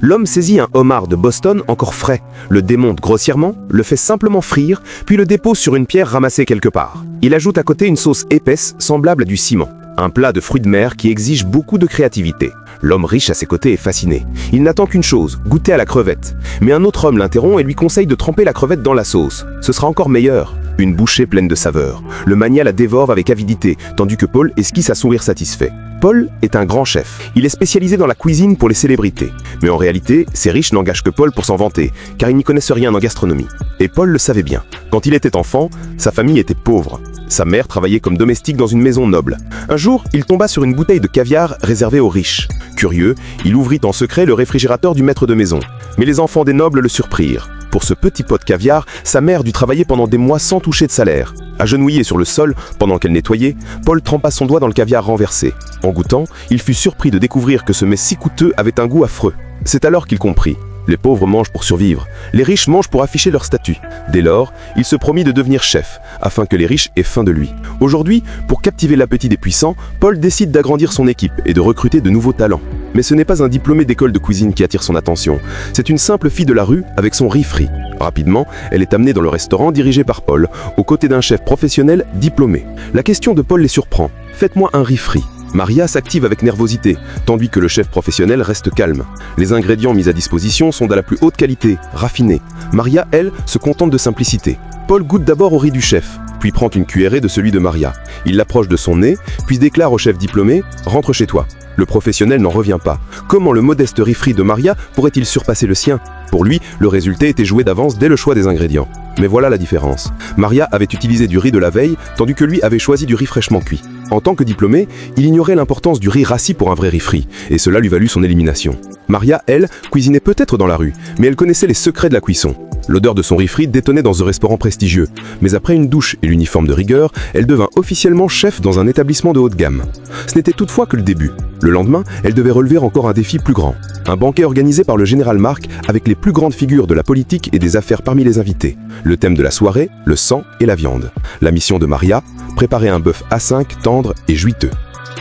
L'homme saisit un homard de Boston encore frais, le démonte grossièrement, le fait simplement frire, puis le dépose sur une pierre ramassée quelque part. Il ajoute à côté une sauce épaisse semblable à du ciment. Un plat de fruits de mer qui exige beaucoup de créativité. L'homme riche à ses côtés est fasciné. Il n'attend qu'une chose, goûter à la crevette. Mais un autre homme l'interrompt et lui conseille de tremper la crevette dans la sauce. Ce sera encore meilleur. Une bouchée pleine de saveurs. Le mania la dévore avec avidité, tandis que Paul esquisse un sourire satisfait. Paul est un grand chef. Il est spécialisé dans la cuisine pour les célébrités. Mais en réalité, ces riches n'engagent que Paul pour s'en vanter, car ils n'y connaissent rien en gastronomie. Et Paul le savait bien. Quand il était enfant, sa famille était pauvre. Sa mère travaillait comme domestique dans une maison noble. Un jour, il tomba sur une bouteille de caviar réservée aux riches. Curieux, il ouvrit en secret le réfrigérateur du maître de maison. Mais les enfants des nobles le surprirent. Pour ce petit pot de caviar, sa mère dut travailler pendant des mois sans toucher de salaire. Agenouillé sur le sol, pendant qu'elle nettoyait, Paul trempa son doigt dans le caviar renversé. En goûtant, il fut surpris de découvrir que ce mets si coûteux avait un goût affreux. C'est alors qu'il comprit. Les pauvres mangent pour survivre, les riches mangent pour afficher leur statut. Dès lors, il se promit de devenir chef, afin que les riches aient faim de lui. Aujourd'hui, pour captiver l'appétit des puissants, Paul décide d'agrandir son équipe et de recruter de nouveaux talents. Mais ce n'est pas un diplômé d'école de cuisine qui attire son attention, c'est une simple fille de la rue avec son riz frit. Rapidement, elle est amenée dans le restaurant dirigé par Paul, aux côtés d'un chef professionnel diplômé. La question de Paul les surprend. « Faites-moi un riz frit ». Maria s'active avec nervosité, tandis que le chef professionnel reste calme. Les ingrédients mis à disposition sont de la plus haute qualité, raffinés. Maria, elle, se contente de simplicité. Paul goûte d'abord au riz du chef, puis prend une cuillerée de celui de Maria. Il l'approche de son nez, puis déclare au chef diplômé « Rentre chez toi ». Le professionnel n'en revient pas. Comment le modeste riz frit de Maria pourrait-il surpasser le sien? Pour lui, le résultat était joué d'avance dès le choix des ingrédients. Mais voilà la différence. Maria avait utilisé du riz de la veille, tandis que lui avait choisi du riz fraîchement cuit. En tant que diplômé, il ignorait l'importance du riz rassis pour un vrai riz frit, et cela lui valut son élimination. Maria, elle, cuisinait peut-être dans la rue, mais elle connaissait les secrets de la cuisson. L'odeur de son riz frit détonnait dans ce restaurant prestigieux, mais après une douche et l'uniforme de rigueur, elle devint officiellement chef dans un établissement de haute gamme. Ce n'était toutefois que le début. Le lendemain, elle devait relever encore un défi plus grand. Un banquet organisé par le général Mark avec les plus grandes figures de la politique et des affaires parmi les invités. Le thème de la soirée, le sang et la viande. La mission de Maria, préparer un bœuf A5 tendre et juiteux.